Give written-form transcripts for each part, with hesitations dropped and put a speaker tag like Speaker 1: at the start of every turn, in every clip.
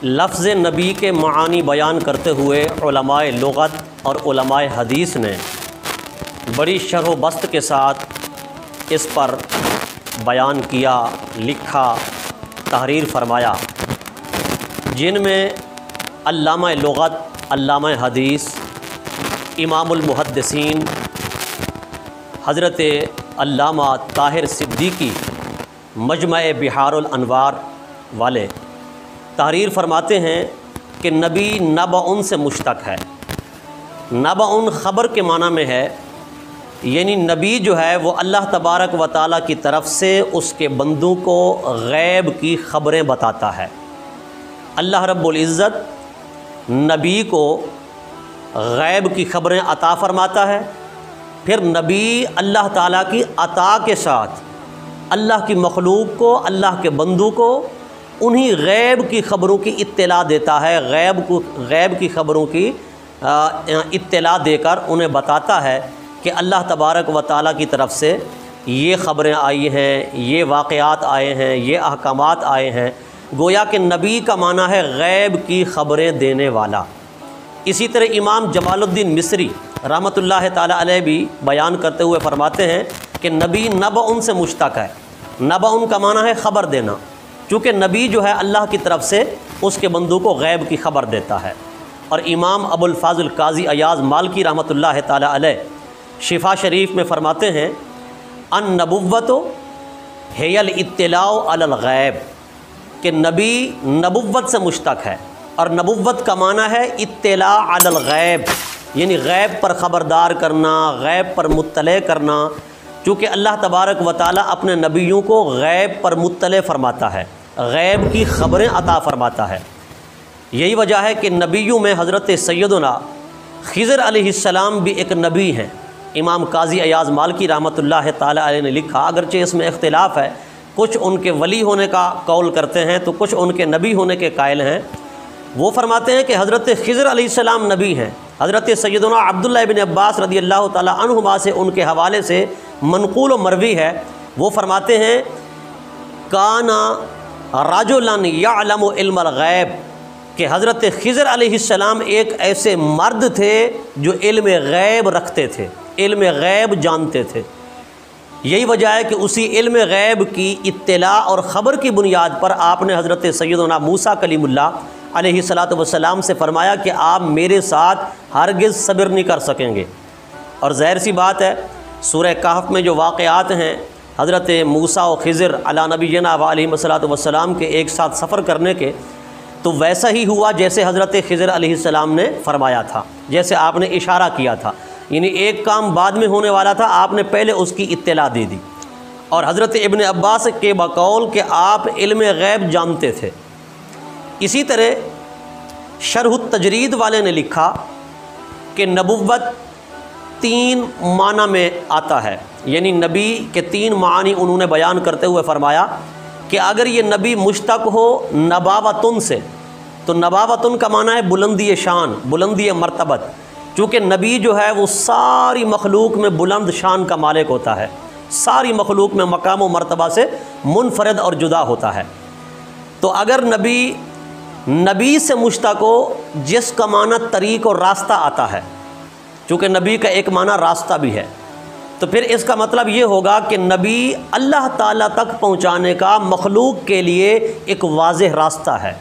Speaker 1: لفظ نبی کے معانی بیان کرتے ہوئے علماء لغت اور علماء حدیث نے بڑی شرح و بسط کے ساتھ اس پر بیان کیا، لکھا، تحریر فرمایا، جن میں علامہ لغت، علامہ حدیث، امام المحدثین حضرت علامہ طاہر صدیقی مجمع بحار الانوار والے تحریر فرماتے ہیں کہ نبی نبأ سے مشتق ہے۔ نبأ خبر کے معنی میں ہے، یعنی نبی جو ہے وہ اللہ تبارک و تعالیٰ کی طرف سے اس کے بندوں کو غیب کی خبریں بتاتا ہے۔ اللہ رب العزت نبی کو غیب کی خبریں عطا فرماتا ہے، پھر نبی اللہ تعالیٰ کی عطا کے ساتھ اللہ کی مخلوق کو، اللہ کے بندوں کو انہی غیب کی خبروں کی اطلاع دیتا ہے، غیب کی خبروں کی اطلاع دے کر انہیں بتاتا ہے کہ اللہ تبارک و تعالیٰ کی طرف سے یہ خبریں آئی ہیں، یہ واقعات آئے ہیں، یہ احکامات آئے ہیں۔ گویا کہ نبی کا معنی ہے غیب کی خبریں دینے والا۔ اسی طرح امام جمال الدین مصری رحمۃ اللہ تعالیٰ علیہ بھی بیان کرتے ہوئے فرماتے ہیں کہ نبی نبأ سے مشتق ہے۔ نبأ کا معنی ہے خبر دینا، چونکہ نبی جو ہے اللہ کی طرف سے اس کے بندوں کو غیب کی خبر دیتا ہے۔ اور امام ابو الفاضل قاضی ایاز مالکی رحمۃ اللہ تعالیٰ علیہ شفا شریف میں فرماتے ہیں النبوۃ ہی الاطلاع علی الغیب، کہ نبی نبوت سے مشتق ہے، اور نبوت کا معنی ہے اطلاع علی الغیب، یعنی غیب پر خبردار کرنا، غیب پر مطلع کرنا، چونکہ اللہ تبارک و تعالیٰ اپنے نبیوں کو غیب پر مطلع فرماتا ہے، غیب کی خبریں عطا فرماتا ہے۔ یہی وجہ ہے کہ نبیوں میں حضرت سیدنا خضر علیہ السلام بھی ایک نبی ہیں۔ امام قاضی ایاز مالکی رحمۃ اللہ تعالیٰ علیہ نے لکھا، اگرچہ اس میں اختلاف ہے، کچھ ان کے ولی ہونے کا قول کرتے ہیں تو کچھ ان کے نبی ہونے کے قائل ہیں۔ وہ فرماتے ہیں کہ حضرت خضر علیہ السلام نبی ہیں۔ حضرت سیدنا عبداللہ ابن عباس رضی اللہ تعالیٰ عنہما سے ان کے حوالے سے منقول و مروی ہے، وہ فرماتے ہیں کانا رجلا یعلم علم الغیب، کہ حضرت خضر علیہ السلام ایک ایسے مرد تھے جو علم غیب رکھتے تھے، علم غیب جانتے تھے۔ یہی وجہ ہے کہ اسی علم غیب کی اطلاع اور خبر کی بنیاد پر آپ نے حضرت سیدنا موسیٰ کلیم اللہ علیہ السلام سے فرمایا کہ آپ میرے ساتھ ہرگز صبر نہیں کر سکیں گے۔ اور ظاہر سی بات ہے، سورہ کہف میں جو واقعات ہیں حضرت موسیٰ و خضر علی نبینا علیہ السلام کے ایک ساتھ سفر کرنے کے، تو ویسا ہی ہوا جیسے حضرت خضر علیہ السلام نے فرمایا تھا، جیسے آپ نے اشارہ کیا تھا، یعنی ایک کام بعد میں ہونے والا تھا، آپ نے پہلے اس کی اطلاع دے دی۔ اور حضرت ابن عباس کے بقول کہ آپ علم غیب جانتے تھے۔ اسی طرح شرح التجرید والے نے لکھا کہ نبوت 3 معنی میں آتا ہے، یعنی نبی کے 3 معانی انہوں نے بیان کرتے ہوئے فرمایا کہ اگر یہ نبی مشتق ہو نباوتن سے، تو نباوتن کا معنی ہے بلندی شان، بلندی مرتبت، چونکہ نبی جو ہے وہ ساری مخلوق میں بلند شان کا مالک ہوتا ہے، ساری مخلوق میں مقام و مرتبہ سے منفرد اور جدا ہوتا ہے۔ تو اگر نبی سے مشتق ہو جس کا معنی طریق اور راستہ آتا ہے، چونکہ نبی کا ایک معنی راستہ بھی ہے، تو پھر اس کا مطلب یہ ہوگا کہ نبی اللہ تعالیٰ تک پہنچانے کا مخلوق کے لیے ایک واضح راستہ ہے،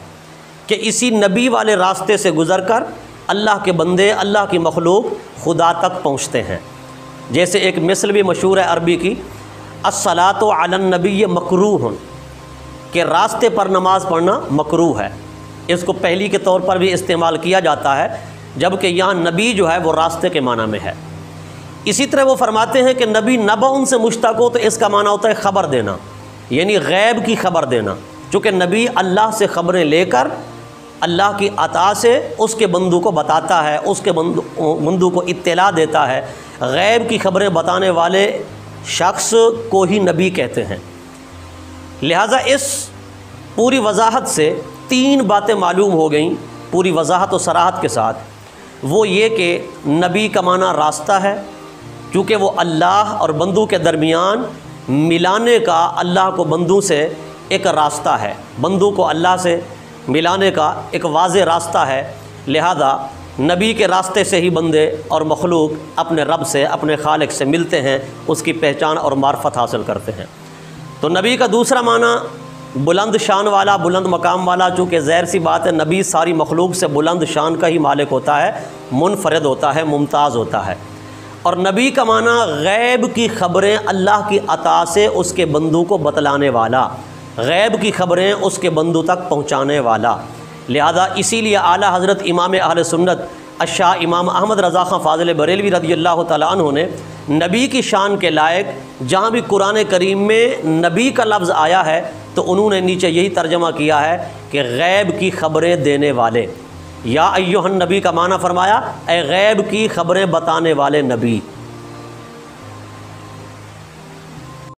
Speaker 1: کہ اسی نبی والے راستے سے گزر کر اللہ کے بندے، اللہ کی مخلوق خدا تک پہنچتے ہیں۔ جیسے ایک مثل بھی مشہور ہے عربی کی، الصلاۃ علی النبی مکروہ، کہ راستے پر نماز پڑھنا مکروہ ہے۔ اس کو پہلی کے طور پر بھی استعمال کیا جاتا ہے، جبکہ یہاں نبی جو ہے وہ راستے کے معنی میں ہے۔ اسی طرح وہ فرماتے ہیں کہ نبی نبأ سے مشتق ہو تو اس کا معنی ہوتا ہے خبر دینا، یعنی غیب کی خبر دینا، چونکہ نبی اللہ سے خبریں لے کر اللہ کی عطا سے اس کے بندوں کو بتاتا ہے، اس کے بندوں کو اطلاع دیتا ہے۔ غیب کی خبریں بتانے والے شخص کو ہی نبی کہتے ہیں۔ لہٰذا اس پوری وضاحت سے 3 باتیں معلوم ہو گئیں پوری وضاحت و صراحت کے ساتھ۔ وہ یہ کہ نبی کا معنی راستہ ہے، کیونکہ وہ اللہ اور بندوں کے درمیان ملانے کا اللہ کو بندوں سے ایک راستہ ہے، بندوں کو اللہ سے ملانے کا ایک واضح راستہ ہے، لہذا نبی کے راستے سے ہی بندے اور مخلوق اپنے رب سے، اپنے خالق سے ملتے ہیں، اس کی پہچان اور معرفت حاصل کرتے ہیں۔ تو نبی کا دوسرا معنی بلند شان والا، بلند مقام والا، چونکہ ظاہر سی بات ہے نبی ساری مخلوق سے بلند شان کا ہی مالک ہوتا ہے، منفرد ہوتا ہے، ممتاز ہوتا ہے۔ اور نبی کا معنی غیب کی خبریں اللہ کی عطا سے اس کے بندوں کو بتلانے والا، غیب کی خبریں اس کے بندوں تک پہنچانے والا۔ لہذا اسی لیے اعلیٰ حضرت امام اہل سنت الشاہ امام احمد رضا خان فاضل بریلوی رضی اللہ تعالیٰ عنہ نے نبی کی شان کے لائق جہاں بھی قرآن کریم میں نبی کا لفظ آیا ہے تو انہوں نے نیچے یہی ترجمہ کیا ہے کہ غیب کی خبریں دینے والے، یا ایھا النبی کا معنی فرمایا اے غیب کی خبریں بتانے والے نبی۔